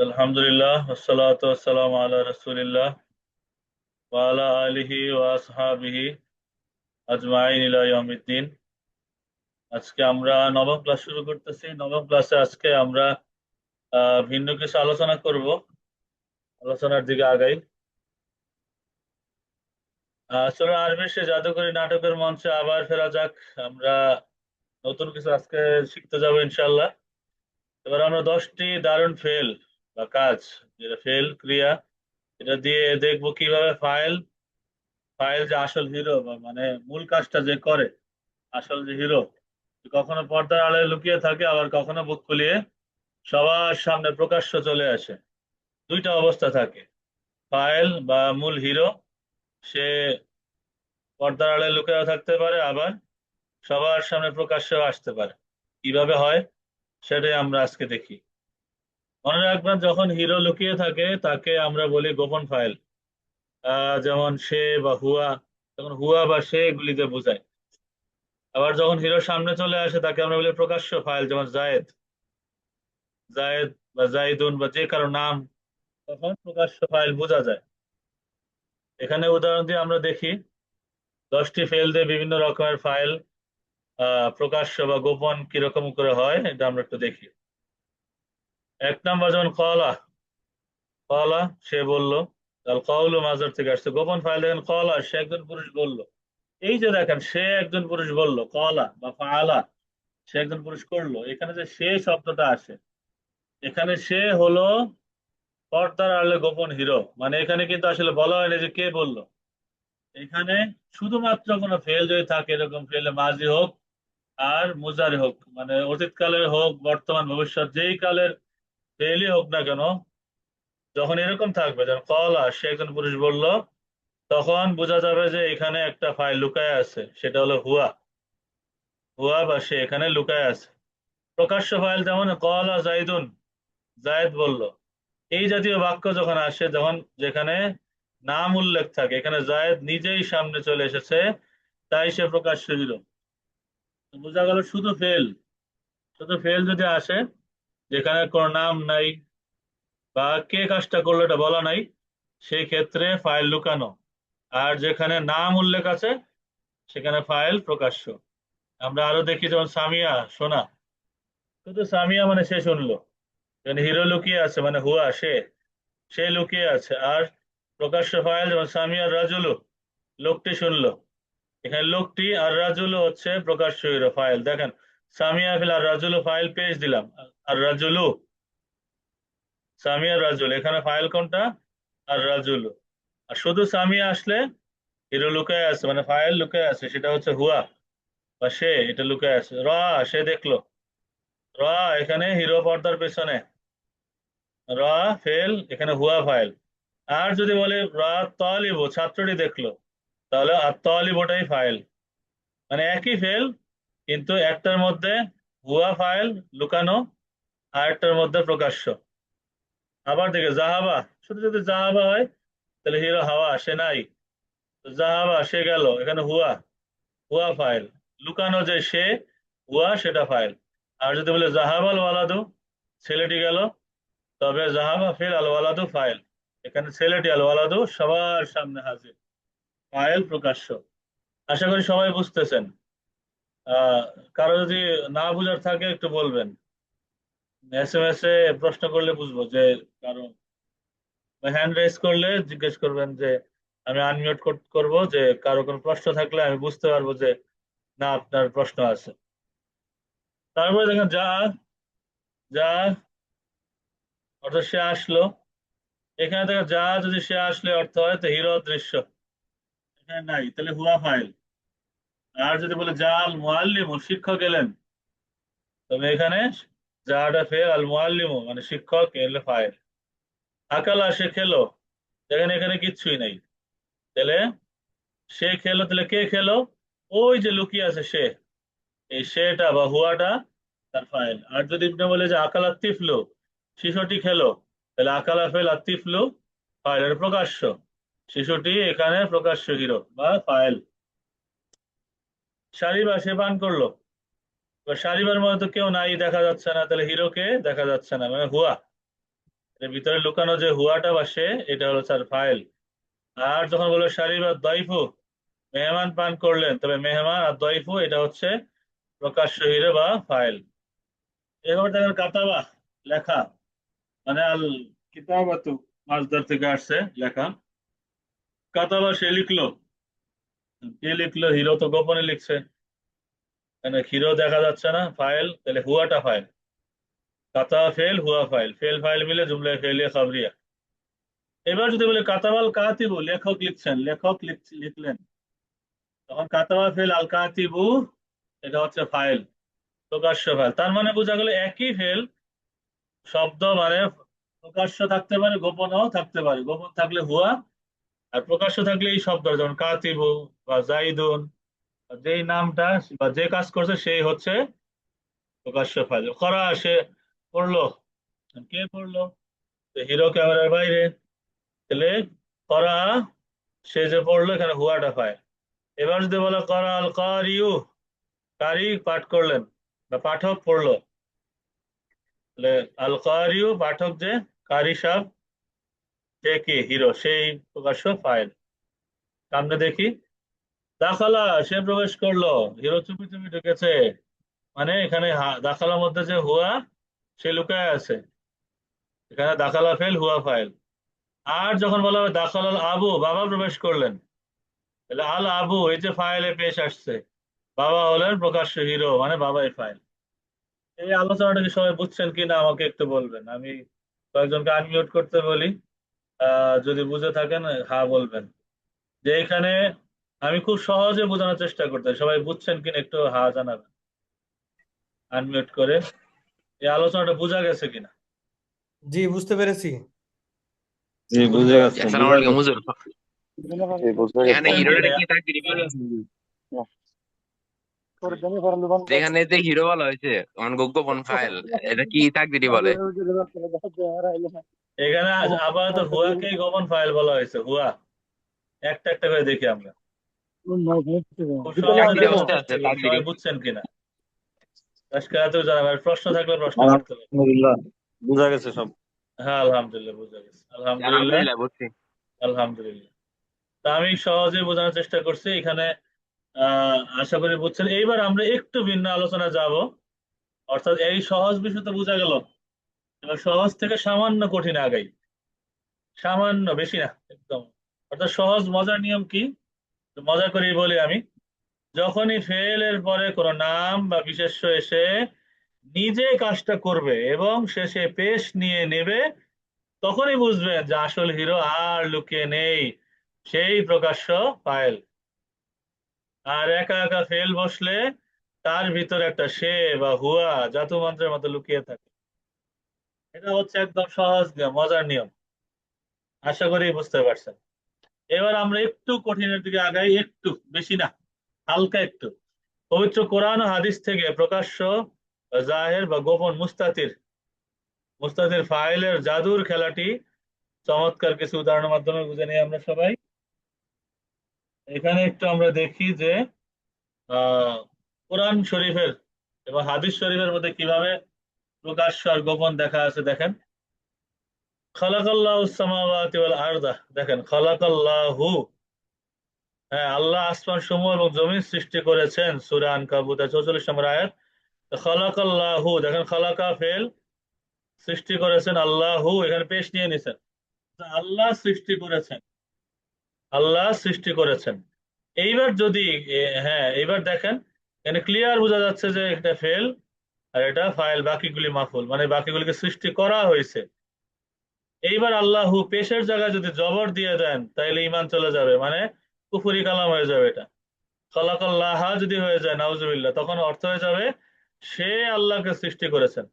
আলহামদুলিল্লাহ ওয়াসসালাতু ওয়াসসালামু আলা রাসূলিল্লাহ ওয়া আলা আলিহি ওয়া আসহাবিহি আজমাইন ইলা ইয়াউমিদ্দিন। আজকে আমরা নবম ক্লাস শুরু করতেছি। নবম ক্লাসে আজকে আমরা ভিন্ন কিছু আলোচনা করব। আলোচনার দিকে আগাই। চলো আরবির সে জাদুকরী নাটকের মঞ্চে আবার ফেরা যাক। আমরা নতুন কিছু আজকে শিখতে যাবো ইনশাল্লাহ। এবার আমরা 10টি দারুণ ফেল বা কাজ, যেটা ফেল ক্রিয়া, এটা দিয়ে দেখবো কিভাবে ফাইল ফাইল যে আসল হিরো বা মানে মূল কাজটা যে করে, আসল যে হিরো, কখনো পর্দার আড়ালে লুকিয়ে থাকে, আবার কখনো বুক ফুলিয়ে সবার সামনে প্রকাশ্য চলে আসে। দুইটা অবস্থা থাকে। ফাইল বা মূল হিরো, সে পর্দার আড়ালে লুকিয়ে থাকতে পারে, আবার সবার সামনে প্রকাশ্যেও আসতে পারে। কিভাবে হয় সেটাই আমরা আজকে দেখি। মনে রাখবেন, যখন হিরো লুকিয়ে থাকে তাকে আমরা বলি গোপন ফাইল। যেমন সে বা হুয়া, তখন হুয়া বা সে এগুলিতে বোঝায়। আবার যখন হিরো সামনে চলে আসে তাকে আমরা বলি প্রকাশ্য ফাইল, যেমন জায়েদ, জায়েদ বা জাইদুন বা যে কারো নাম, তখন প্রকাশ্য ফাইল বোঝা যায়। এখানে উদাহরণ দিয়ে আমরা দেখি 10টি ফেল দিয়ে বিভিন্ন রকমের ফাইল প্রকাশ্য বা গোপন কিরকম করে হয়, এটা আমরা একটু দেখি। 1 নম্বর, যেমন কলা, কলা সে বলল। কৌল মাজার থেকে আসছে গোপন ফাইল। দেখেন কলা, সে একজন পুরুষ বলল। এই যে দেখেন, সে একজন পুরুষ বলল, কলা বা ফালা, সে একজন পুরুষ করলো। এখানে যে সে শব্দটা আসে, এখানে সে হলো পর্দার আড়ালে গোপন হিরো। মানে এখানে কিন্তু আসলে বলা হয়নি যে কে বললো। এখানে শুধুমাত্র কোনো ফেল যদি থাকে, এরকম ফেলে মাঝি হোক আর মুজারি হোক, মানে অতীতকালের হোক বর্তমান ভবিষ্যৎ যেই কালের ফেলই হোক না কেন, যখন এরকম থাকবে, যখন কলা সে একজন পুরুষ বলল, তখন বোঝা যাবে যে এখানে একটা ফাইল লুকায় আছে, সেটা হলো হুয়া। হুয়া বা সে এখানে লুকায় আছে। প্রকাশ্য ফাইল যেমন কলা জাইদুন, জায়েদ বলল। এই জাতীয় বাক্য যখন আসে, যখন যেখানে নাম উল্লেখ থাকে, এখানে জায়েদ নিজেই সামনে চলে এসেছে, তাই সে প্রকাশ্য দিল। বোঝা গেল শুধু ফেল, শুধু ফেল যদি আসে, যেখানে কোনো নাম নাই বা কে কাজটা করলো এটা বলা নাই, সেই ক্ষেত্রে ফাইল লুকানো। আর যেখানে নাম উল্লেখ আছে, সেখানে ফাইল প্রকাশ্য। আমরা আরো দেখি, যেমন সামিয়া শোনা, শুধু সামিয়া মানে সে শুনলো। যেখানে হিরো লুকিয়ে আছে মানে হুয়া সে, সে লুকিয়ে আছে। আর প্রকাশ্য ফাইল যেমন সামিয়া রাজুলু, লোকটি শুনলো। এখানে লোকটি আর রাজুলু হচ্ছে প্রকাশ্য হিরো ফাইল। দেখেন, সামিয়া ফিল আর রাজুলু ফাইল পেজ দিলাম। আর রাজুলু, সামিয়া রাজুল, এখানে ফাইল কোনটা? আর রাজুলু। আর শুধু সামিয়া আসলে হিরো লুকায় আছে, মানে ফাইল লুকায় আছে, সেটা হচ্ছে হুয়া বা সে, এটা লুকায় আছে। সে দেখলো। র, এখানে হিরো পর্দার পেছনে। র ফেল, এখানে হুয়া ফাইল। আর যদি বলে তলিব, ছাত্রটি দেখলো, তাহলে আর তলিব ওটাই ফাইল। মানে একই ফেল, কিন্তু একটার মধ্যে হুয়া ফাইল লুকানো, আর একটার মধ্যে প্রকাশ্য। আবার দেখে জাহাবা, শুধু যদি জাহাবা হয় তাহলে হিরো হাওয়া, সে নাই। তো জাহাবা সে গেল, এখানে হুয়া, হুয়া ফাইল। লুকানো যে সে, হুয়া, সেটা ফাইল। আর যদি বলে জাহাবাল ওয়ালাদু, ছেলেটি গেল, তবে জাহাবা ফিল আল ওয়ালাদু ফাইল। এখানে ছেলেটি আল ওয়ালাদু সবার সামনে হাজির, ফাইল প্রকাশ্য। আশা করি সবাই বুঝতেছেন। আহ কারো যদি না বুঝার থাকে একটু বলবেন, SMS এ প্রশ্ন করলে বুঝবো যে কারো, হ্যান্ড রেজ করলে জিজ্ঞেস করবেন যে, আমি আনমিউট করব, যে কারো কোনো প্রশ্ন থাকলে আমি বুঝতে পারবো যে না, আপনার প্রশ্ন আছে। তারপরে দেখেন যা, যা অর্থাৎ সে আসলো। এখানে দেখেন যা যদি সে আসলে অর্থ হয়, তো হিরো দৃশ্য এখানে নাই, তাহলে হুয়া ফাইল। আর যদি বলে যা আল মুআল্লিমু, শিক্ষক এলেন, তবে এখানে যাটা ফেল, আল মুআল্লিমু মানে শিক্ষক এলে ফাইল। আকালা সে খেলো, দেখেন এখানে কিচ্ছুই নাই, তাহলে সে খেলো, তাহলে কে খেলো? ওই যে লুকিয়ে আছে সে, এই সেটা বা হুয়াটা তার ফাইল। আর যদি আপনি বলে যে আকালা তিফলু, শিশুটি খেলো, তাহলে আকালা ফেল আর তিফলু ফাইল, এর প্রকাশ্য। শিশুটি এখানে প্রকাশ্য হিরো বা ফাইল। শারিবা সে পান করলো, শারিবার মধ্যে তো কেউ নাই, দেখা যাচ্ছে না, তাহলে হিরোকে দেখা যাচ্ছে না, মানে হুয়া। এর ভিতরে লুকানো যে হুয়াটা বা সে, এটা হলো স্যার ফাইল। আর যখন বললো শারিবা দয়ফু, মেহমান পান করলেন, তবে মেহমান আর দয়ফু এটা হচ্ছে প্রকাশ্য হিরে বা ফাইল। এবার দেখেন কাতাবা, লেখা, মানে আল কিতাবাতু মাসদার থেকে আসছে লেখা। কাতাবা সে লিখলো, কে লিখলো? হিরো তো গোপনে লিখছে, মানে হিরো দেখা যাচ্ছে না, ফাইল, তাহলে হুয়াটা ফাইল। কাতা ফেল, হুয়া ফাইল, ফেল ফাইল মিলে জুমলায় ফেলিয়া খাবরিয়া। এবার যদি বলে কাতাবাল কাতিবু, লেখক লিখছেন, লেখক লিখলেন, তখন কাতাবা ফেল আল কাতিবু এটা হচ্ছে ফাইল, প্রকাশ্য ফাইল। তার মানে বোঝা গেল একই ফেল শব্দ মানে প্রকাশ্য থাকতে পারে, গোপনও থাকতে পারে। গোপন থাকলে হুয়া, আর প্রকাশ্য থাকলে এই শব্দ, যেমন কাতিবু বা জাইদুন, যেই নামটা বা যে কাজ করছে সেই হচ্ছে প্রকাশ্য ফাইল। করা সে পড়লো, কে পড়লো? হিরো ক্যামেরার বাইরে, তাহলে করা সে যে পড়লো, এখানে হুয়াটা ফাইল। এবার যদি বলো করা আল কারিউ, কারি পাঠ করলেন বা পাঠক পড়লো, তাহলে আল কারিউ পাঠক যে, কারি সাহেব সে কি? হিরো, সেই প্রকাশ্য ফাইল। সামনে দেখি, দাখালা সে প্রবেশ করলো, হিরো চুপি চুপি ঢুকেছে, মানে এখানে দাখালার মধ্যে যে হুয়া সে লুকায় আছে, এখানে দাখালা ফেল, হুয়া ফাইল। আর যখন বলা হবে দাখাল আল আবু, বাবা প্রবেশ করলেন, তাহলে আল আবু এই যে ফাইলে পেশ আসছে, বাবা হলেন প্রকাশ্য হিরো, মানে বাবাই ফাইল। এই আলোচনাটা কি সবাই বুঝছেন কিনা আমাকে একটু বলবেন, আমি কয়েকজনকে আনমিউট করতে বলি, যদি বুঝে থাকেন হ্যাঁ বলবেন। যে এখানে আমি খুব সহজে বোঝানোর চেষ্টা করতে, সবাই বুঝছেন কিনা একটু হ্যাঁ জানাবেন আনমিউট করে। এই আলোচনাটা বোঝা গেছে কিনা? জি, বুঝতে পেরেছি। জি বুঝতে বুঝে গেছে, পারছেন? আসসালামু বুঝা আলাইকুম গেছে। হুজুর। জি বুঝা গেছে। এখানে বুঝছেন হিরোটা কিনা? কি তাকদীরি বলা হয়েছে? যেখানে যে হিরো বলা হয়েছে অন গোপন ফাইল, এটা কি তাকদীরি বলে? এখানে আপাতত হুয়াকেই গোপন ফাইল বলা হয়েছে, হুয়া। একটা একটা করে দেখি আমরা, খুব সহজে তাকদীরি দেখানোর অবস্থায় আছে, চেষ্টা করি, তাকদীরি। সবাই বুঝছেন কিনা। আজকে জানাবেন, প্রশ্ন থাকলে প্রশ্ন করতে পারেন। আলহামদুলিল্লাহ, বুঝা গেছে সব। হ্যাঁ আলহামদুলিল্লাহ বুঝা গেছে, আলহামদুলিল্লাহ, আলহামদুলিল্লাহ বুঝছি। আলহামদুলিল্লাহ। তা আমি সহজে বোঝানোর চেষ্টা করছি এখানে, আশা করি বুঝছেন। এইবার আমরা একটু ভিন্ন আলোচনা যাব, অর্থাৎ এই সহজ বিষয় তো বোঝা গেল, এবার সহজ থেকে সামান্য কঠিন আগাই, সামান্য, বেশি না একদম। অর্থাৎ সহজ মজার নিয়ম কি, একটু মজা করেই বলি আমি। যখনই ফেলের পরে কোনো নাম বা বিশেষ্য এসে নিজে কাজটা করবে এবং শেষে পেশ নিয়ে নেবে, তখনই বুঝবেন যে আসল হিরো আর লুকিয়ে নেই, সেই প্রকাশ্য ফাইল। আর একা একা ফেল বসলে তার ভিতর একটা সে বা হুয়া জাদু মন্ত্রের মতো লুকিয়ে থাকে। এটা হচ্ছে একদম সহজ নিয়ম, মজার নিয়ম। আশা করি বুঝতে পারছেন। এবার আমরা একটু কঠিনের দিকে আগাই, একটু, বেশি না, হালকা একটু। পবিত্র কোরআন ও হাদিস থেকে প্রকাশ্য, জাহের বা গোপন, মুস্তাতির, মুস্তাতির ফাইলের জাদুর খেলাটি চমৎকার কিছু উদাহরণের মাধ্যমে বুঝে নিই আমরা সবাই। এখানে একটু আমরা দেখি যে আহ কোরআন শরীফের এবং হাদিস শরীফের মধ্যে কিভাবে প্রকাশ্য আর গোপন দেখা আছে। দেখেন, খালাকাল্লাহু সামাওয়াতি ওয়াল আরদা, দেখেন খালাকাল্লাহু, হ্যাঁ আল্লাহ আসমান সমূহ এবং জমিন সৃষ্টি করেছেন, সূরা আনকাবুত 44 নম্বর আয়াত। তো খালাকাল্লাহু, দেখেন খালাকা ফেল, সৃষ্টি করেছেন, আল্লাহু এখানে পেশ নিয়ে নিছেন, তো আল্লাহ সৃষ্টি করেছেন, আল্লাহ সৃষ্টি করেছেন। এইবার যদি হ্যাঁ এইবার দেখেন, এখানে ক্লিয়ার বোঝা যাচ্ছে যে এটা ফেল আর এটা ফাইল, বাকিগুলি মাফুল, মানে বাকিগুলিকে সৃষ্টি করা হয়েছে। এইবার আল্লাহু পেশের জায়গায় যদি জবর দিয়ে দেন তাহলে ইমান চলে যাবে, মানে কুফরি কালাম হয়ে যাবে এটা। খালাকাল্লাহা যদি হয়ে যায় নাউজুবিল্লাহ, তখন অর্থ হয়ে যাবে সে আল্লাহকে সৃষ্টি করেছেন।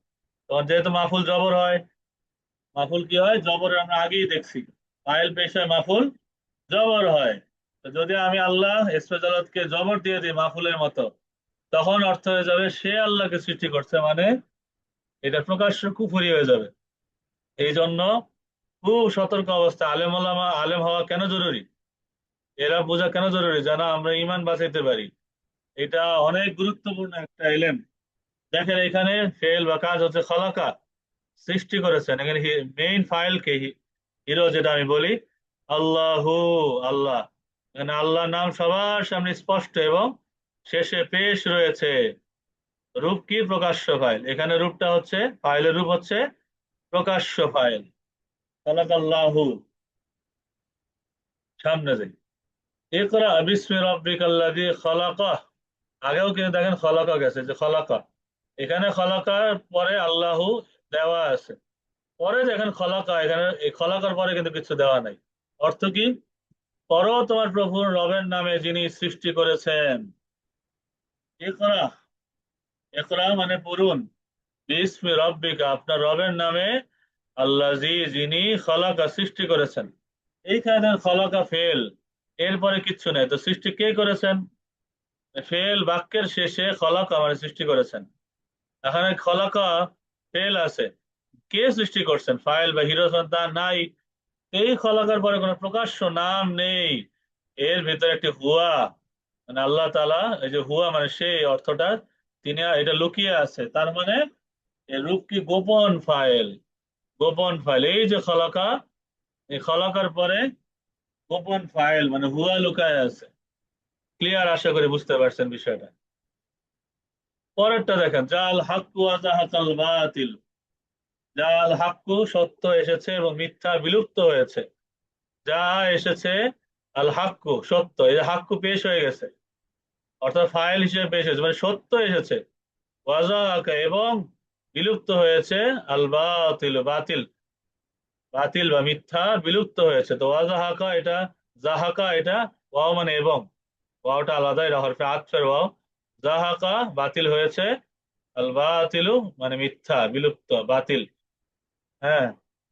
তখন যেহেতু মাফুল জবর হয়, মাফুল কি হয়? জবর, আমরা আগেই দেখছি, ফাইল পেশায় মাফুল জবর হয়। তো যদি আমি আল্লাহ ইসফেজালতকে জবর দিয়ে দিই মাফুলের মতো, তখন অর্থ হয়ে যাবে সে আল্লাহকে সৃষ্টি করছে, মানে এটা প্রকাশ্য কুফরি হয়ে যাবে। এই জন্য খুব সতর্ক অবস্থা, আলেম ওলামা, আলেম হওয়া কেন জরুরি, এরা বোঝা কেন জরুরি, যেন আমরা ইমান বাঁচাইতে পারি। এটা অনেক গুরুত্বপূর্ণ একটা এলেম। দেখেন এখানে ফেল বা কাজ হচ্ছে খলাকা, সৃষ্টি করেছেন। এখানে মেইন ফাইল কে, হিরো যেটা আমি বলি, আল্লাহু, আল্লাহ। এখানে আল্লাহ নাম সবার সামনে স্পষ্ট এবং শেষে পেশ রয়েছে। রূপ কি? প্রকাশ্য ফাইল। এখানে রূপটা হচ্ছে, ফাইলের রূপ হচ্ছে প্রকাশ্য ফাইল। খালাকাল্লাহু, সামনে যাই। ইকরা বিসমি রাব্বিকাল্লাযী খালাকা। আগেও কিন্তু দেখেন খলাকা গেছে, যে খলাকা, এখানে খলাকার পরে আল্লাহু দেওয়া আছে, পরে দেখেন খলাকা, এখানে এই খলাকার পরে কিন্তু কিছু দেওয়া নাই। অর্থ কি? পরও তোমার প্রভুর রবের নামে যিনি সৃষ্টি করেছেন। ইকরা, ইকরা মানে পড়ুন, বিসমি রাব্বিকা, আপনার রবের নামে, আল্লাযী, যিনি, খলাকা, সৃষ্টি করেছেন। এইখানে দেখেন খলাকা ফেল, এরপরে কিচ্ছু নেই, তো সৃষ্টি কে করেছেন? ফেল বাক্যের শেষে খলাকা মানে সৃষ্টি করেছেন। এখানে খলাকা ফেল আছে, কে সৃষ্টি করছেন? ফাইল বা হিরো তা নাই। এই খলাকার পরে কোনো প্রকাশ্য নাম নেই, এর ভিতরে একটি হুয়া, মানে আল্লাহ তাআলা, এই যে হুয়া মানে সেই অর্থটা, তিনি, এটা লুকিয়ে আছে, তার মানে এর রূপ কি? গোপন ফাইল, গোপন ফাইল। এই যে খলাকা, এই খলাকার পরে গোপন ফাইল মানে হুয়া লুকায় আছে। ক্লিয়ার? আশা করি বুঝতে পারছেন বিষয়টা। পরেরটা দেখেন, জাল হাক্কু ওয়া জাহাকাল বাতিল। জাল হাক্কু, সত্য এসেছে এবং মিথ্যা বিলুপ্ত হয়েছে। যা এসেছে, আল হাক্কু, সত্য, এই যে হাক্কু পেশ হয়ে গেছে, অর্থাৎ ফাইল হিসেবে পেশ হয়েছে, মানে সত্য এসেছে। ওয়াজাহাকা, এবং বিলুপ্ত হয়েছে, আল বাতিল, বাতিল, বাতিল বা মিথ্যা বিলুপ্ত হয়েছে। তো ওয়াজাহাকা এটা, জাহাকা এটা, ওয়াও মানে এবং, ওয়াওটা আলাদা, এটা হরফে আতফের ওয়াও। জাহাকা বাতিল হয়েছে, আল বাতিলু মানে মিথ্যা, বিলুপ্ত, বাতিল। হ্যাঁ,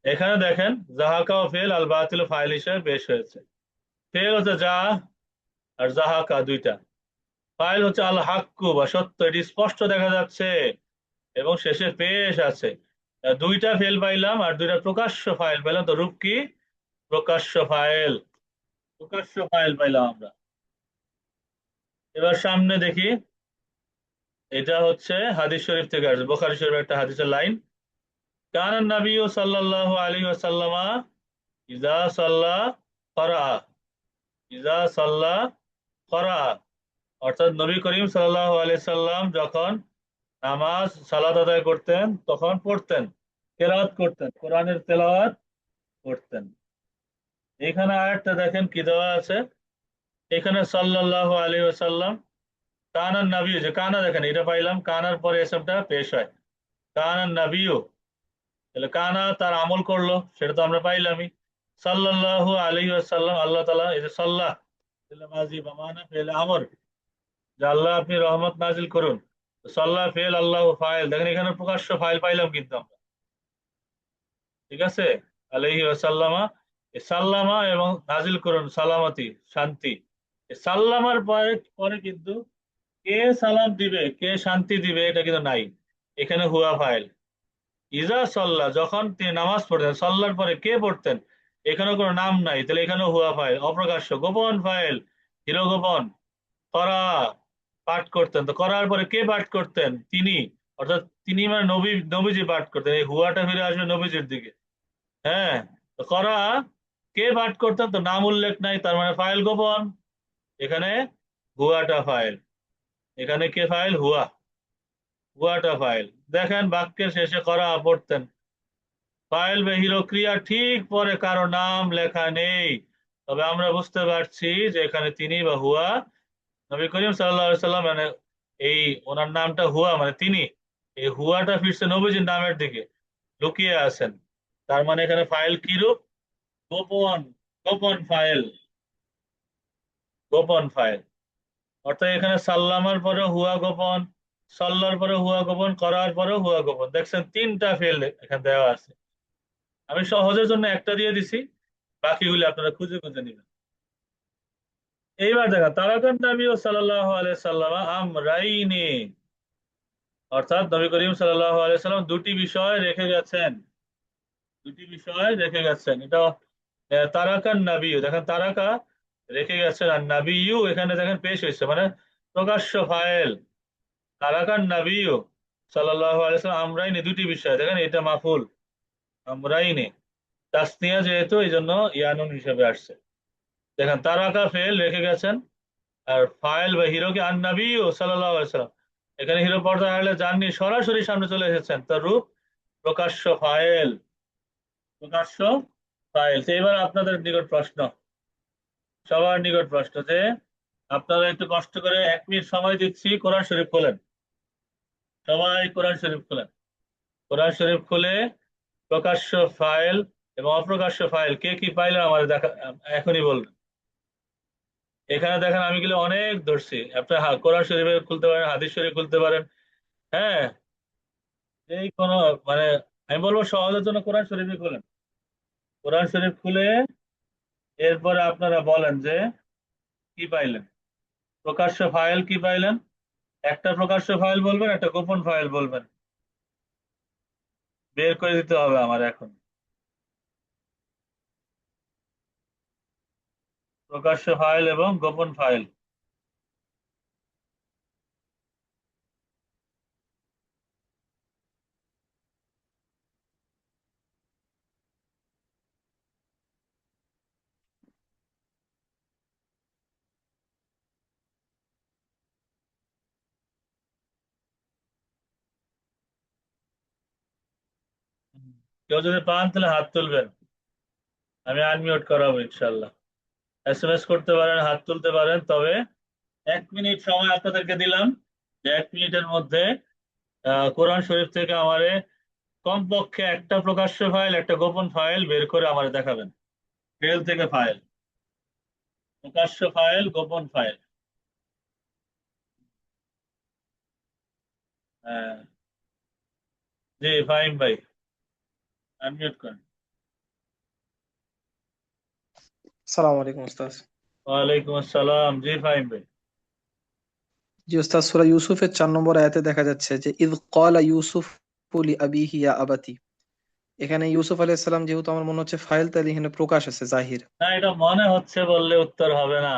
এখানে দেখেন জাহাকা ও ফেল, আল বাতিলু ফাইল হিসেবে পেশ হয়েছে। ফেল হচ্ছে যা, আর জাহাকা দুইটা। ফাইল হচ্ছে আল হাক্কু বা সত্য, এটি স্পষ্ট দেখা যাচ্ছে এবং শেষে পেশ আছে। দুইটা ফেল পাইলাম আর দুইটা প্রকাশ্য ফাইল পাইলাম, তো রূপ কি? প্রকাশ্য ফাইল, প্রকাশ্য ফাইল পাইলাম আমরা। এবার সামনে দেখি, এটা হচ্ছে হাদিস শরীফ থেকে আসছে, বুখারী শরীফের একটা হাদিসের লাইন। কানান নবী সাল্লাল্লাহু আলাইহি ওয়াসাল্লামা ইজা সাল্লা করা, ইজা সাল্লা করা, অর্থাৎ নবী করিম সাল্লাল্লাহু আলাইহি সাল্লাম যখন নামাজ সালাত আদায় করতেন তখন পড়তেন, কেরাত করতেন, কোরআনের তেলাওয়াত করতেন। এখানে আয়াতটা দেখেন কি দেওয়া আছে, এখানে সাল্লাল্লাহু আলাইহি ওয়াসাল্লাম, কানান নবী, যে কানা দেখেন এটা পাইলাম, কানার পরে এসবটা পেশ হয়, কানান নবীও, তাহলে কানা তার আমল করলো, সেটা তো আমরা পাইলামই। সাল্লাল্লাহু আলাইহি ওয়াসাল্লাম, আল্লাহ তাআলা, এই যে সাল্লাহ ফেলে মাজি বা মানা ফেলে আমর, যে আল্লাহ আপনি রহমত নাজিল করুন। তো সাল্লাহ ফেল, আল্লাহ ফাইল, দেখেন এখানে প্রকাশ্য ফাইল পাইলাম কিন্তু আমরা। ঠিক আছে, আলাইহি ওয়াসাল্লামা, এই সাল্লামা এবং নাজিল করুন সালামতি, শান্তি। এই সাল্লামার পরে পরে কিন্তু কে সালাম দিবে, কে শান্তি দিবে, এটা কিন্তু নাই। এখানে হুয়া ফাইল। ইজা সাল্লাহ, যখন তিনি নামাজ পড়তেন, সাল্লার পরে কে পড়তেন, এখানে কোনো নাম নাই, তাহলে এখানে হুয়া ফাইল, অপ্রকাশ্য গোপন ফাইল, হিরো গোপন। করা, পাঠ করতেন, তো করার পরে কে পাঠ করতেন? তিনি, অর্থাৎ তিনি মানে নবী, নবীজি পাঠ করতেন। এই হুয়াটা ফিরে আসবে নবীজির দিকে। হ্যাঁ, তো করা, কে পাঠ করতেন, তো নাম উল্লেখ নাই, তার মানে ফাইল গোপন। এখানে হুয়াটা ফাইল, এখানে কে ফাইল? হুয়া, হুয়াটা ফাইল। দেখেন বাক্যের শেষে করা পড়তেন, ফাইল বা হিরো ক্রিয়া ঠিক পরে কারো নাম লেখা নেই, তবে আমরা বুঝতে পারছি যে এখানে তিনি বা হুয়া, নবী করিম সাল্লাল্লাহু আলাইহি সাল্লাম, মানে এই ওনার নামটা হুয়া মানে তিনি, এই হুয়াটা ফিরছে নবীজির নামের দিকে, লুকিয়ে আছেন। তার মানে এখানে ফাইল কি রূপ? গোপন, গোপন ফাইল, গোপন ফাইল। অর্থাৎ এখানে সাল্লামার পরে হুয়া গোপন, সাল্লার পরে হুয়া গোপন, করার পরে হুয়া গোপন। দেখছেন তিনটা ফেল এখানে দেওয়া আছে। আমি সহজের জন্য একটা দিয়ে দিছি, বাকিগুলি আপনারা খুঁজে খুঁজে নেবেন। এইবার দেখা, তারাকান নবী সাল্লাল্লাহু আলাইহি সাল্লাম আমরাইনি, অর্থাৎ নবী করিম সাল্লাল্লাহু আলাইহি সাল্লাম দুটি বিষয় রেখে গেছেন, দুটি বিষয় রেখে গেছেন। এটা তারাকান নবী, দেখেন তারাকা রেখে গেছেন, আর নবীও এখানে দেখেন পেশ হয়েছে, মানে প্রকাশ্য ফাইল। তারাকান নবী সাল্লাল্লাহু আলাইহি সাল্লাম আমরাইনি, দুটি বিষয়, দেখেন এটা মাফুল, আমরাইনে তাসনিয়া যেহেতু এই জন্য ইয়ানুন হিসেবে আসছে। দেখেন তারাকা ফেল রেখে গেছেন, আর ফাইল বা হিরোকে আন্নাবী ও সাল্লাল্লাহু আলাইহি ওয়াসাল্লাম, এখানে হিরো পর্দা আড়ালে যাননি, সরাসরি সামনে চলে এসেছেন, তার রূপ প্রকাশ্য ফাইল, প্রকাশ্য ফাইল। তো এবার আপনাদের নিকট প্রশ্ন, সবার নিকট প্রশ্ন যে আপনারা একটু কষ্ট করে 1 মিনিট সময় দিচ্ছি, কোরআন শরীফ খোলেন, সবাই কোরআন শরীফ খোলেন। কোরআন শরীফ খুলে প্রকাশ্য ফাইল এবং অপ্রকাশ্য ফাইল কে কি পাইলেন আমাদের দেখা, এখনই বলবেন। এখানে দেখেন আমি গেলে অনেক ধরছি, আপনি কোরআন শরীফে খুলতে পারেন, হাদিস শরীফ খুলতে পারেন, হ্যাঁ, এই কোনো মানে আমি বলবো সহজের জন্য কোরআন শরীফই খুলেন। কোরআন শরীফ খুলে এরপরে আপনারা বলেন যে কি পাইলেন, প্রকাশ্য ফাইল কি পাইলেন। একটা প্রকাশ্য ফাইল বলবেন, একটা গোপন ফাইল বলবেন, বের করে দিতে হবে আমার এখন। প্রকাশ্য ফাইল এবং গোপন ফাইল। কেউ যদি পান তাহলে হাত তুলবেন, আমি আনমিউট করাবো ইনশাল্লাহ। এসএমএস করতে পারেন, হাত তুলতে পারেন, তবে 1 মিনিট সময় আপনাদেরকে দিলাম, যে 1 মিনিটের মধ্যে কোরআন শরীফ থেকে আমারে কমপক্ষে একটা প্রকাশ্য ফাইল একটা গোপন ফাইল বের করে আমারে দেখাবেন। ফেল থেকে ফাইল, প্রকাশ্য ফাইল, গোপন ফাইল। হ্যাঁ, জি ফাহিম ভাই, আনমিউট করেন। সালাম আলাইকুম উস্তাদ। ওয়ালাইকুম আসসালাম, জি ফাহিম ভাই। জি উস্তাদ, সূরা ইউসুফের 4 নম্বর আয়াতে দেখা যাচ্ছে যে ইয ক্বালা ইউসুফ লি আবিহি ইয়া আবাতি। এখানে ইউসুফ আলাইহিস সালাম যেহেতু আমার মনে হচ্ছে ফাইল, তাহলে এখানে প্রকাশ আছে, জাহির। না, এটা মনে হচ্ছে বললে উত্তর হবে না,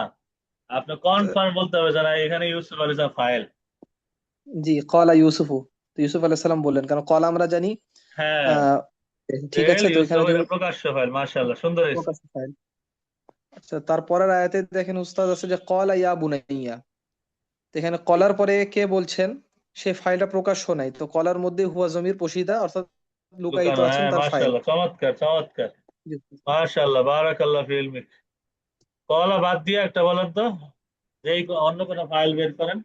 আপনি কনফার্ম বলতে হবে যে না এখানে ইউসুফ আলাইহিস সালাম ফাইল। জি, ক্বালা ইউসুফু, তো ইউসুফ আলাইহিস সালাম বললেন, কারণ ক্বালা আমরা জানি হ্যাঁ, আহ ঠিক ফেল আছে, তো ইউসুফ, এখানে এটা যেহেতু প্রকাশ্য ফাইল, মাশাআল্লাহ সুন্দর হয়েছে। প্রকাশ ফাইল। আচ্ছা, তারপরের আয়াতে দেখেন উস্তাদ আছে যে ক্বালা ইয়া বুনাইয়া। তো এখানে কলার পরে কে বলছেন, সে ফাইলটা প্রকাশ্য নাই, তো কলার মধ্যে হুয়া জমির পশিদা, অর্থাৎ লুকায়িত লুকানো, আছেন হ্যাঁ তার ফাইল। মাশাআল্লাহ, চমৎকার চমৎকার, জি, মাশাআল্লাহ, বারাকাল্লাহ ফি ইলমিক। কলা বাদ দিয়ে একটা বলেন তো, যেই অন্য কোনো ফাইল বের করেন,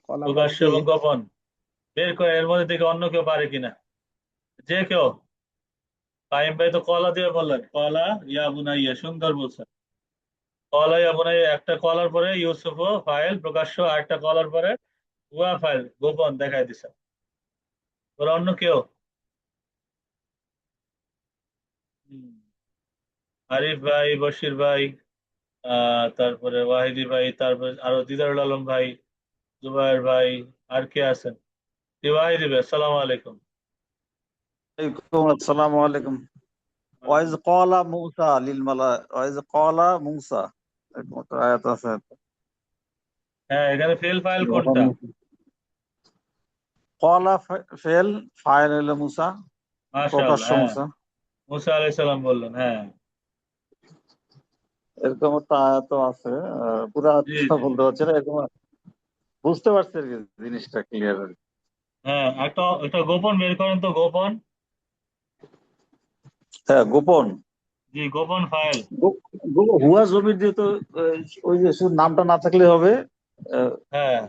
কলা বাদ প্রকাশ্য দিয়ে। এবং গোপন, বের করে এর মধ্যে থেকে অন্য কেউ পারে কিনা, যে কেউ। ফাহিম ভাই তো কলা দিয়ে বললেন, কলা ইয়া বুনাইয়া, সুন্দর বলছেন। কলা ইয়া বুনাইয়া, একটা কলার পরে ইউসুফ ফাইল প্রকাশ্য, আর একটা কলার পরে হুয়া ফাইল গোপন দেখাই দিছে, ওরা অন্য কেউ। হুম। আরিফ ভাই, বশির ভাই, তারপরে ওয়াহিদি ভাই, তারপরে আরো দিদারুল আলম ভাই, জুবায়ের ভাই, আর কে আছেন? জি, ওয়াহিদি ভাই, আসসালামু আলাইকুম। ওয়ালাইকুম আসসালামু আলাইকুম। ওয়াইজ ক্বালা মূসা লিল মালা, ওয়াইজ ক্বালা মূসা, এরকম একটা আয়াত আছে। হ্যাঁ, এখানে ফেল ফাইল কোনটা? ক্বালা ফেল, ফাইল হলো মূসা, মাশাআল্লাহ, প্রকাশ্য হ্যাঁ, মূসা। মুসা আলাইহিস সালাম বললেন, হ্যাঁ। এরকম একটা আয়াত আছে, পুরো জি আয়াতটা জি, বলতে পারছি না, এরকম বুঝতে পারছি আর কি, জিনিসটা ক্লিয়ার। হ্যাঁ, একটা একটা গোপন বের করেন তো, গোপন। হ্যাঁ, গোপন। জি, গোপন ফাইল। হুয়া জমির দিয়ে তো ওই যে শুধু নামটা না থাকলে হবে। আহ, হ্যাঁ,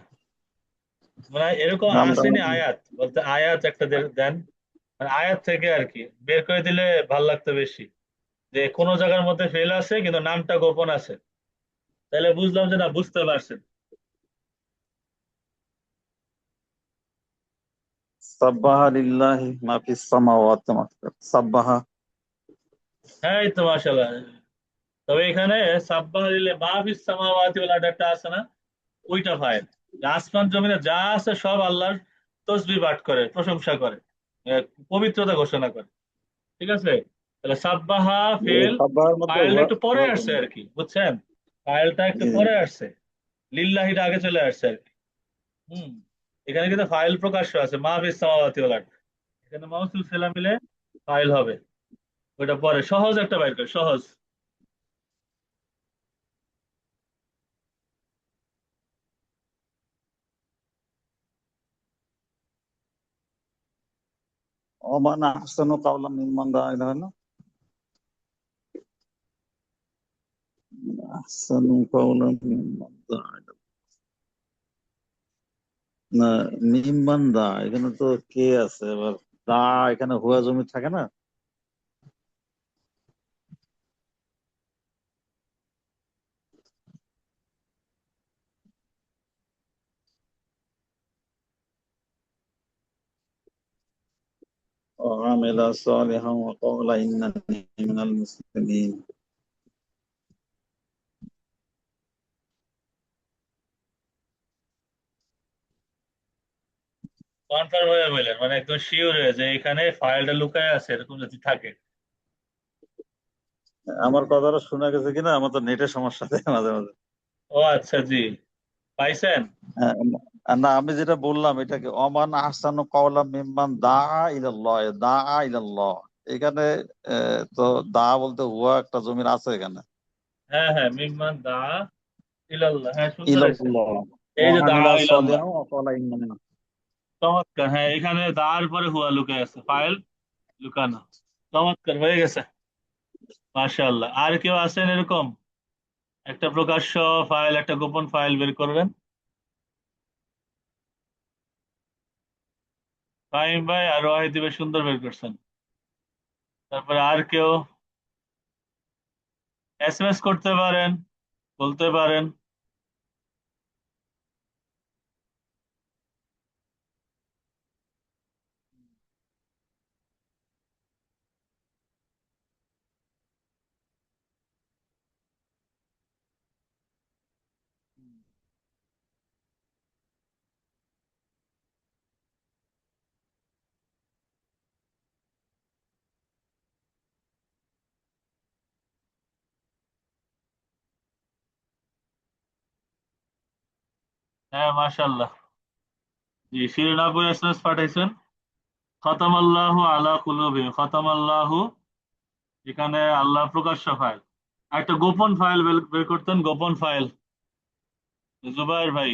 মানে এরকম নামটা আসেনি আয়াত বলতে, আয়াত একটা দেন, মানে আয়াত থেকে আর কি বের করে দিলে ভাল লাগতো বেশি, যে কোনো জায়গার মধ্যে ফেল আছে কিন্তু নামটা গোপন আছে, তাহলে বুঝলাম যে না বুঝতে পারছেন। সাব্বাহা লিল্লাহি মা ফিস সামাওয়াতি ওয়া মা ফিল আরদ। সাব্বাহা। হ্যাঁ, এই তো মাশাআল্লাহ। তবে এখানে সাব্বাহ লিল্লাহি মা ফিস সামাওয়াতি ওয়াল আরদ একটা আছে না, ওইটা ফাইল। আসমান জমিনে যা আছে সব আল্লাহর তসবিহ পাঠ করে, প্রশংসা করে, আহ, পবিত্রতা ঘোষণা করে, ঠিক আছে। তাহলে সাব্বাহা এই ফেল, সাব্বাহার মধ্যে ফাইল হুয়া একটু পরে হুয়া আসছে জমির। আর কি, বুঝছেন, ফাইলটা একটু জি জি। পরে আসছে, লিল্লাহিটা আগে চলে আসছে আর কি। হুম। এখানে কিন্তু ফাইল প্রকাশ্য আছে, মা ফিস সামাওয়াতি ওয়াল আরদ, এখানে মাউসুল সেলা মিলে ফাইল হবে, ওইটা পরে সহজ একটা বাইর করে, সহজ। ওমান আহসানু কাওলাম মিম্মান দাআ ইলা আল্লাহ। আহসানু কাওলাম মিম্মান দাআ ইলা আল্লাহ। না, মিম্মান দা এখানে তো কে আছে এবার? দা এখানে হুয়া জমি থাকে না? وعمل صالحا وقال إنني من المسلمين. কনফার্ম হয়ে বললেন, মানে একদম শিওর হয়ে যে এখানে ফাইলটা লুকায় আছে, এরকম যদি থাকে। আমার কথাটা শোনা গেছে কিনা? আমার তো নেটের সমস্যা আছে মাঝে মাঝে। ও আচ্ছা, জি, পাইছেন। হ্যাঁ, না আমি যেটা বললাম এটাকে অমান আহসানু কাওলাম মিম্মান দাআ ইলাল্লাহ, দাআ ইলাল্লাহ। এখানে তো দা বলতে হুয়া একটা জমির আছে এখানে। হ্যাঁ হ্যাঁ, মিম্মান দা ইলাল্লাহ, হ্যাঁ সুন্দর হয়েছে। ইলাল্লাহ এই ওয়া যে দা আমিলা ইলাল্লাহ, সালিহান ওয়া ক্বালা ইন্নানি। চমৎকার। হ্যাঁ, এখানে দার পরে হুয়া লুকায় আছে, ফাইল লুকানো। চমৎকার হয়ে গেছে, মাশাআল্লাহ। আর কেউ আছেন এরকম? একটা প্রকাশ্য ফাইল, একটা গোপন ফাইল বের করবেন। ফাহিম ভাই আর ওয়াহিদ ভাই সুন্দর বের করছেন। তারপরে আর কেউ? এসএমএস করতে পারেন, বলতে পারেন। হ্যাঁ, মাশাআল্লাহ। জি, শিরোনাপুর এসএমএস পাঠাইছেন। খতামাল্লাহু আলা কুলুবিহিম, খতামাল্লাহু, এখানে আল্লাহ প্রকাশ্য ফাইল। একটা গোপন ফাইল বের করতেন, গোপন ফাইল। জুবাইর ভাই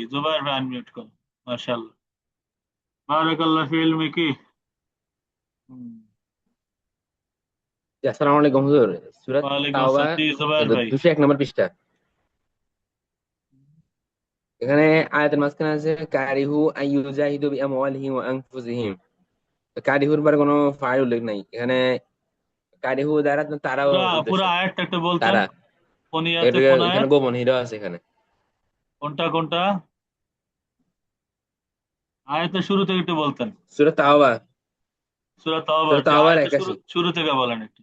আনমিউট করুন। মাশাআল্লাহ, বারাকাল্লাহ ফি ইলমিকি। জি, আসসালামু আলাইকুম হুজুর। সূরা ওয়ালাইকুম তাওবা আসসালাম, জি জুবাইর ভাই। 201 নম্বর পৃষ্ঠা। এখানে আয়াতের মাঝখানে আছে কারিহু আইয়ুজাহিদু বিআমওয়ালিহিম ওয়া আনফুসিহিম। তো কারিহুর পরে কোনো ফাইল উল্লেখ নাই এখানে। কারিহু দ্বারা তো তারাও পুরা উদ্দেশ্য, পুরা আয়াতটা একটু বলতেন, তারা। কোন ইয়াতে, কোন এখানে আয়াত, গোপন হিরো আছে এখানে। কোনটা কোনটা আয়াতের শুরু থেকে একটু বলতেন। সূরা তাওবা, সূরা তাওবা, সূরা যে তাওবার আয়াতের শুরু 81। শুরু থেকে বলেন একটু।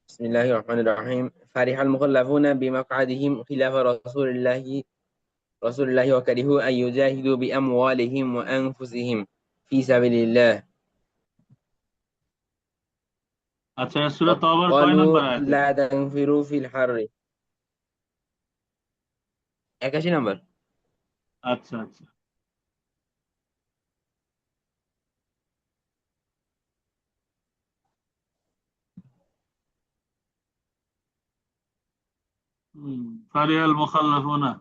বিসমিল্লাহির রহমানির রহিম। ফারিহাল মুখাল্লাফুনা বিমাকআদিহিম খিলাফা রাসূলিল্লাহি ওয়া কারিহু আইয়ুজাহিদু বিআমওয়ালিহিম ওয়া আনফুসিহিম ফি সাবিলিল্লাহ। আচ্ছা, সূরা তাওবার কয় وقالوا নাম্বার আয়াতে? لا تنفروا في الحر। 81 নম্বর। আচ্ছা আচ্ছা। ফারিয়াল মুখাল্লাফুনা,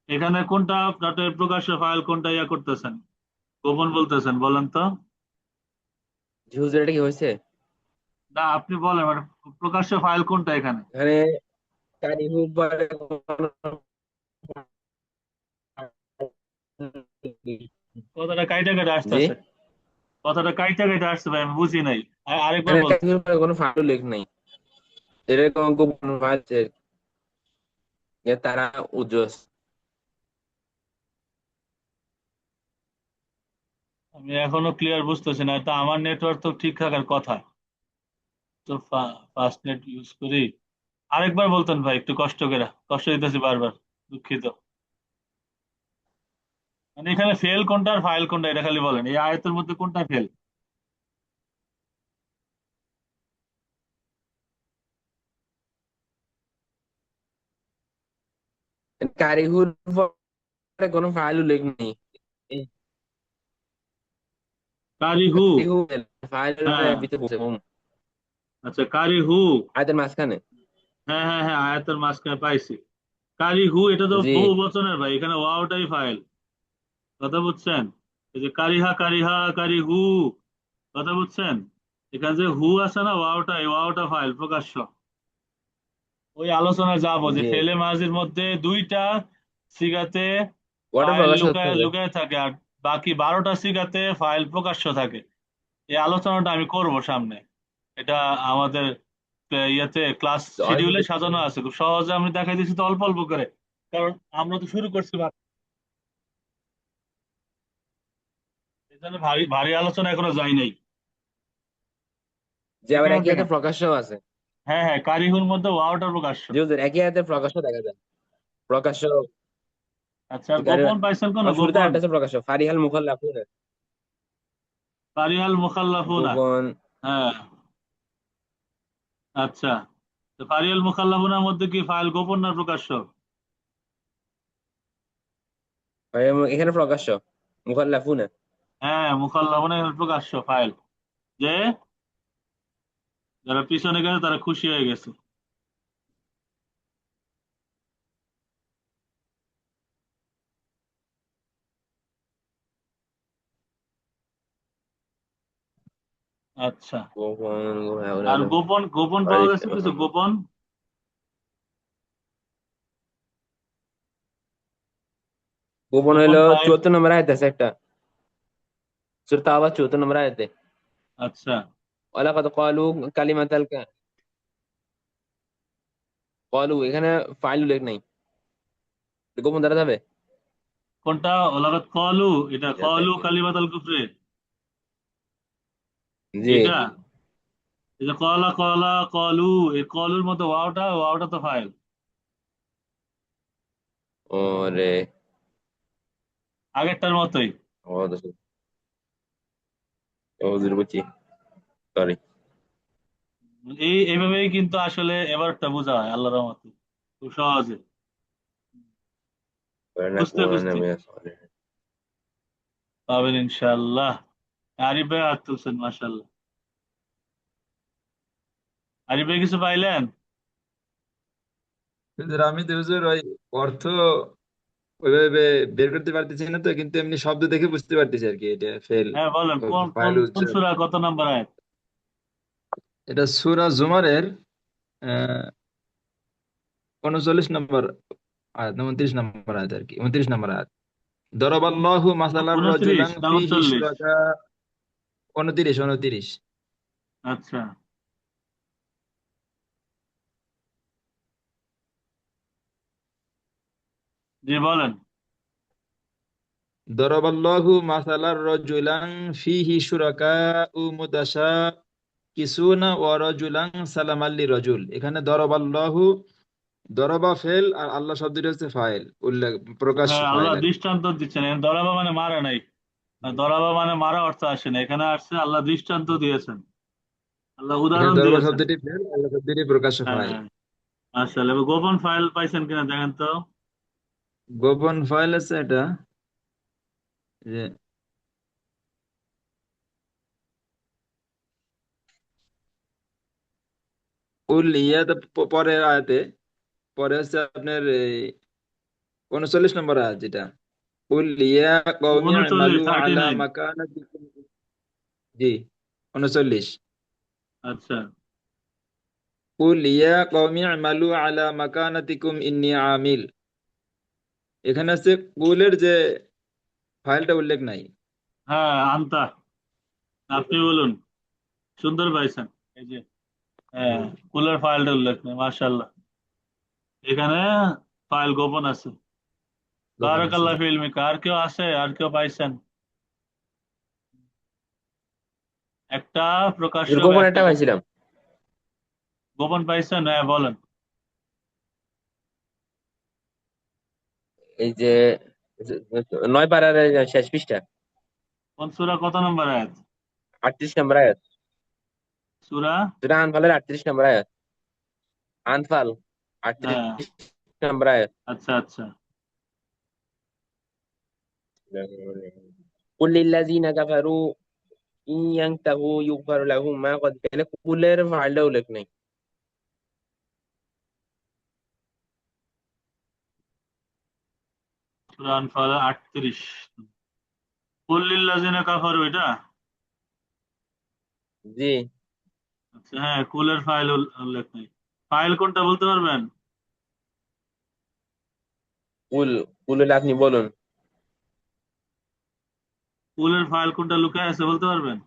এখানে কোনটা আপনাদের প্রকাশ্য ফাইল, কোনটা ইয়া করতেছেন, গোপন বলতেছেন, বলেন তো। জি হুজুর, এটা কি হয়েছে? না, আপনি বলেন, মানে প্রকাশ্য ফাইল কোনটা এখানে। এখানে কারিহু পরে কোনো কথাটা কাইটা কাইটা জি, আসতেছে, কথাটা কাইটা কাইটা আসছে ভাই, আমি বুঝি নাই। আরেকবার এখানে বলতে। কারিহুর পরে কোনো ফাইল উল্লেখ নাই। এটা কোনো গোপন ফাইল আছে, তারা উজস। আমি এখনো ক্লিয়ার বুঝতেছি না, তা আমার নেটওয়ার্ক তো ঠিক থাকার কথা, তো ফাস্ট নেট ইউজ করি। আরেকবার বলতেন ভাই, একটু কষ্ট করে, কষ্ট দিতেছি বারবার, দুঃখিত। মানে এখানে ফেল কোনটা আর ফাইল কোনটা, এটা খালি বলেন, এই আয়াতের মধ্যে কোনটা ফেল। কারিহুর পরে কোনো ফাইল উল্লেখ নেই। কারিহু। কারিহু ফাইলের হ্যাঁ, ভিতরে বসে হুম আচ্ছা কারিহু। আয়াতের মাঝখানে। হ্যাঁ হ্যাঁ হ্যাঁ, আয়াতের মাঝখানে পাইছি। কারিহু এটা তো জি বহু বচনের ভাই, এখানে ওয়াওটাই ফাইল। কথা বুঝছেন? এই যে কারিহা কারিহা কারিহু, কথা বুঝছেন? এখানে যে হু আছে না, ওয়াওটা, এই ওয়াওটা ফাইল প্রকাশ্য। ওই আলোচনায় যাবো যে জি ফেলে মাঝির মধ্যে দুইটা সিগাতে ওয়াটার ফাইল প্রকাশ হতে লুকায় হবে। লুকায় থাকে, আর বাকি 12টা সিগাতে ফাইল প্রকাশ্য থাকে। এই আলোচনাটা আমি করব সামনে। এটা আমাদের ইয়েতে ক্লাস শিডিউলে সাজানো আছে, খুব সহজে আমি দেখাই দিচ্ছি তো অল্প অল্প করে, কারণ আমরা তো শুরু করছি মাত্র। এই জন্য ভারী ভারী আলোচনা এখনো যাই নাই। যে আবার এখানে একই হাতে দেখেন, প্রকাশ্য আছে। হ্যাঁ হ্যাঁ, কারিহুর মধ্যে ওয়াওটা প্রকাশ্য। জি হুজুর একই হাতে প্রকাশ্য দেখা যায়। প্রকাশ্য আচ্ছা, আর গোপন পাইছেন কোন আমার শুরুতে গোপন? আরেকটা আছে প্রকাশ্য ফারিহাল মুখাল্লাফুন। ফারিহাল মুখাল্লাফুনা। গোপন হ্যাঁ, আচ্ছা। তো ফারিহাল মুখাল্লাফুনার মধ্যে কি ফাইল গোপন না প্রকাশ্য? এখানে প্রকাশ্য মুখাল্লাফুন। হ্যাঁ, মুখাল্লাফুনা প্রকাশ্য ফাইল। যে যারা পিছনে গেছে তারা খুশি হয়ে গেছে। আচ্ছা, আর গোপন গোপন গোপন পাওয়া গেছে কিছু গোপন। গোপন গোপন হইলো ফাইল। 74 নম্বর আয়াত আছে একটা সূরা তাওবা 74 নম্বর আয়াতে আচ্ছা, ওয়ালাকাদ ক্বালু কালিমাতাল ক্বালু এখানে ফাইল উল্লেখ নাই। গোপন দ্বারা যাবে। কোনটা? ওলাগাত কলু, এটা কলু কালিমাতাল কুফরে, জি এটা। এই যে কলা কলা কলু, এই কলুর মধ্যে ওয়াওটা, ওয়াওটা তো ফাইল। ওরে আগেরটার মতোই। ও দোস্ত হুজুর বুঝছি সরি এইভাবেই কিন্তু আসলে এবারটা বোঝা হয় আল্লাহর রহমতে, খুব সহজে, বুঝতে বুঝতে পাবেন ইনশাআল্লাহ। আরিফ ভাই হাত তুলছেন, মাশাআল্লাহ। আরিফ ভাই কিছু পাইলেন? হুজুর, আমি তো হুজুর ওই অর্থ ওইভাবে বের করতে পারতেছি না তো, কিন্তু এমনি শব্দ দেখে বুঝতে পারতেছি আর কি এটা ফেল হ্যাঁ বলেন, কোন কোন ফাইল কোন উচ্চারণ। সূরা কত নাম্বার আয়াত? এটা সূরা জুমারের আহ 39 নম্বর আয়াত, 29 নম্বর আয়াত আর কি, 29 নম্বর আয়াত। দরাবাল্লাহু মাসালার 29 রাজুলান না ফিহি 39? শুরাকা। 29, 29। আচ্ছা, জি বলেন। দরাবাল্লাহু মাসালার রাজুলান ফিহি শুরাকা মুতাশা কিসুনা ওয়া রাজুলান সালামাল্লি রাজুল। এখানে দরাবাল্লাহু, দরবা ফেল আর আল্লাহ শব্দটি হচ্ছে ফাইল, উল্লেখ প্রকাশ্য হ্যাঁ, ফাইল আল্লাহ আর কি। দৃষ্টান্ত দিচ্ছেন, এখানে দরাবা মানে মারা নাই। আর দরাবা মানে মারা অর্থ আসে না, এখানে আসছে আল্লাহ দৃষ্টান্ত দিয়েছেন, আল্লাহ এখানে উদাহরণ দরবা দিয়েছেন। শব্দটি ফেল, আল্লাহ শব্দটি প্রকাশ্য হ্যাঁ ফাইল। হ্যাঁ, আসলে এবার গোপন ফাইল পাইছেন কিনা দেখেন তো। গোপন ফাইল আছে এটা, যে উল ইয়াদ পরের আয়াতে, পরে হচ্ছে আপনার 39 নম্বর আয়াত যেটা, উল ইয়া কওমি 39, আমালু আলা 39। মাকানাতিকুম। জি, 39। আচ্ছা, উল ইয়া কওমি আমালু আলা মাকানাতিকুম ইন্নী আমিল। এখানে হচ্ছে কুলের যে ফাইলটা উল্লেখ নাই। হ্যাঁ আনতা, আপনি বলুন, সুন্দর পাইছেন। এই যে, হ্যাঁ, কুলের ফাইলটা উল্লেখ নেই, মাশাআল্লাহ। এখানে ফাইল গোপন আছে। গোপন আছে। বারাকাল্লাহ ফিল্মিকা। আর কেউ আছে? আর কেউ পাইছেন? একটা প্রকাশ্য বা গোপন একটা একটা গোপন। পাইছিলাম। গোপন পাইছেন? হ্যাঁ বলেন। এই যে 9 পারার শেষ পৃষ্ঠা কোন সূরা কত নম্বর আয়াত? 38 নম্বর আয়াত। সূরা, সূরা আনফালের 38 নম্বর আয়াত। আনফাল হ্যাঁ, 38 নম্বর আয়াত। আচ্ছা আচ্ছা। قل للذين كفروا ইয়াং তাহু ইউগফার লাহুম মা কদ, এখানে কুলের ফাইলটা উল্লেখ নেই। সূরা আনফাল 38। কুল লিল্লাযিনা কাফারু এটা? জি। আচ্ছা, হ্যাঁ, কুলের ফাইল উল্লেখ নেই। ফাইল কোনটা বলতে পারবেন? কুল, কুল হলে আপনি বলুন। কুলের ফাইল কোনটা লুকায় আছে বলতে পারবেন?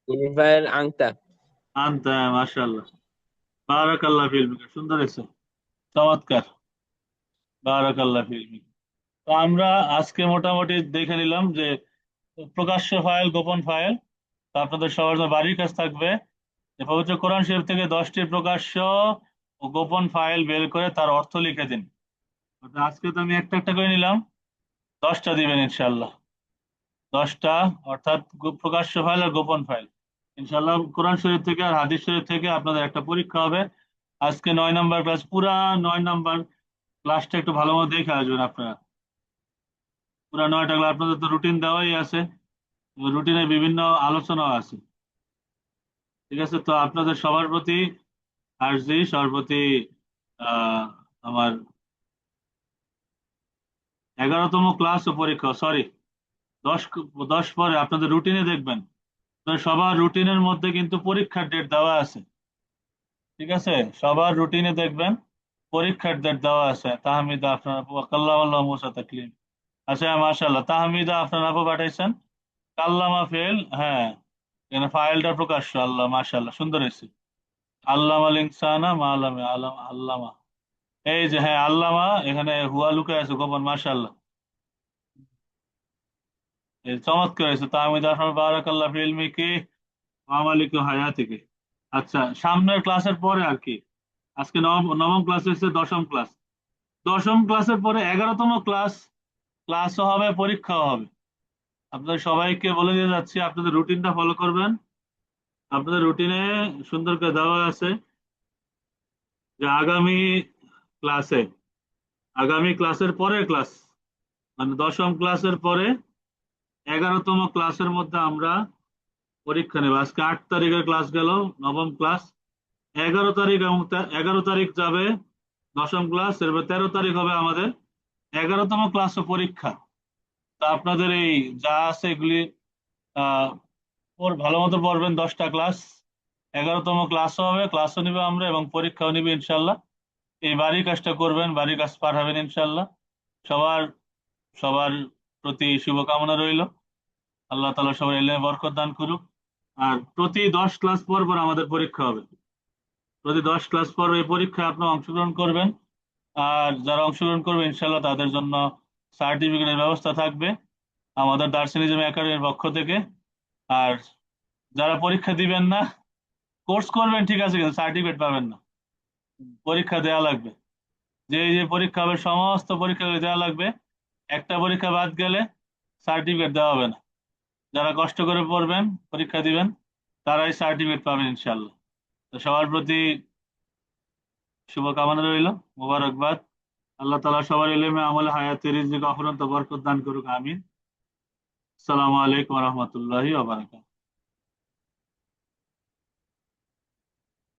কুলের ফাইল আংতা। আনতা, মাশাআল্লাহ, বারাকাল্লাহ ফিলমিকা, সুন্দর হয়েছে, চমৎকার, বারাকাল্লাহ ফিলমিকা। তো আমরা আজকে মোটামুটি দেখে নিলাম যে প্রকাশ্য ফাইল, গোপন ফাইল। তো আপনাদের সবার জন্য বাড়ির কাজ থাকবে যে পবিত্র কোরআন শরীফ থেকে 10টি প্রকাশ্য ও গোপন ফাইল বের করে তার অর্থ লিখে দিন। অর্থাৎ আজকে তো আমি একটা একটা করে নিলাম, 10টা দিবেন ইনশাল্লাহ, 10টা, অর্থাৎ প্রকাশ্য ফাইল আর গোপন ফাইল। ইনশাল্লাহ কোরআন শরীফ থেকে আর হাদিস শরীফ থেকে আপনাদের একটা পরীক্ষা হবে। আজকে 9 নম্বর ক্লাস, পুরা 9 নম্বর ক্লাসটা একটু ভালো মতো দেখে আসবেন আপনারা। পুরা 9টা ক্লাস আপনাদের তো রুটিন দেওয়াই আছে, রুটিনে বিভিন্ন আলোচনাও আছে। ঠিক আছে, তো আপনাদের সবার প্রতি আরজি, সবার প্রতি আহ আমার 11তম ক্লাস ও পরীক্ষা, সরি, 10 পরে আপনাদের রুটিনে দেখবেন, আপনাদের সবার রুটিনের মধ্যে কিন্তু পরীক্ষার ডেট দেওয়া আছে। ঠিক আছে, সবার রুটিনে দেখবেন পরীক্ষার ডেট দেওয়া আছে। তাহমিদা আপনার আপু, কাল্লাম আল্লাহ মুসা তাকলিম। আচ্ছা, মাশাআল্লাহ, তাহমিদা আপনার আপু পাঠাইছেন। কাল্লামা ফেল, হ্যাঁ, এখানে ফাইলটা প্রকাশ্য, আল্লাহ, মাশাআল্লাহ, সুন্দর হয়েছে। আল্লামা লিনসানা মা আলামে আলাম আল্লামা, এই যে, হ্যাঁ, আল্লামা, এখানে হুয়া লুকায় আছে গোপন, মাশাআল্লাহ, এই চমৎকার হয়েছে। তাহমিদা আপনার বারাকাল্লাহ ফি ইলমিকি ওয়া আমালিকি ওয়া হায়াতিকি। আচ্ছা, সামনের ক্লাসের পরে আর কি, আজকে নবম ক্লাস হচ্ছে 10ম ক্লাস। 10ম ক্লাসের পরে 11তম ক্লাস, ক্লাসও হবে, পরীক্ষাও হবে। আপনাদের সবাইকে বলে দিয়ে যাচ্ছি, আপনাদের রুটিনটা ফলো করবেন। আপনাদের রুটিনে সুন্দর করে দেওয়া আছে যে ক্লাসে আগামী ক্লাসের পরের ক্লাস, মানে 10ম ক্লাসের পরে 11তম ক্লাসের মধ্যে আমরা পরীক্ষা নেব। আজকে 8 তারিখের ক্লাস গেল, নবম ক্লাস। 11 তারিখ এবং 11 তারিখ যাবে 10ম ক্লাস, এরপর 13 তারিখ হবে আমাদের 11তম ক্লাস ও পরীক্ষা। তা আপনাদের এই যা আছে এগুলি আহ ভালো মতো পড়বেন। 10টা ক্লাস, 11তম ক্লাসও হবে, ক্লাসও নিবে আমরা এবং পরীক্ষাও নিবে ইনশাল্লাহ। এই বাড়ির কাজটা করবেন, বাড়ির কাজ পাঠাবেন ইনশাল্লাহ। সবার সবার প্রতি শুভকামনা রইল। আল্লাহ তাআলা সবার ইলমে বরকত দান করুক। আর প্রতি 10 ক্লাস পর পর আমাদের পরীক্ষা হবে, প্রতি 10 ক্লাস পর এই পরীক্ষায় আপনি অংশগ্রহণ করবেন। আর যারা অংশগ্রহণ করবে ইনশাল্লাহ তাদের জন্য সার্টিফিকেটের ব্যবস্থা থাকবে আমাদের দার্শনিজম একাডেমির পক্ষ থেকে। আর যারা পরীক্ষা দিবেন না, কোর্স করবেন ঠিক আছে, কিন্তু সার্টিফিকেট পাবেন না, পরীক্ষা দেওয়া লাগবে। যে যে পরীক্ষা হবে সমস্ত পরীক্ষা দেওয়া লাগবে, একটা পরীক্ষা বাদ গেলে সার্টিফিকেট দেওয়া হবে না। যারা কষ্ট করে পড়বেন, পরীক্ষা দিবেন, তারাই সার্টিফিকেট পাবেন ইনশাল্লাহ। তো সবার প্রতি শুভকামনা রইল, মোবারকবাদ। আল্লাহ তাআলা সবার ইলমে আমলে হায়াতে রিজিক অফুরন্ত বরকত দান করুক, আমিন। আসসালামু আলাইকুম ওয়া রাহমাতুল্লাহি ওয়া বারাকাতুহু।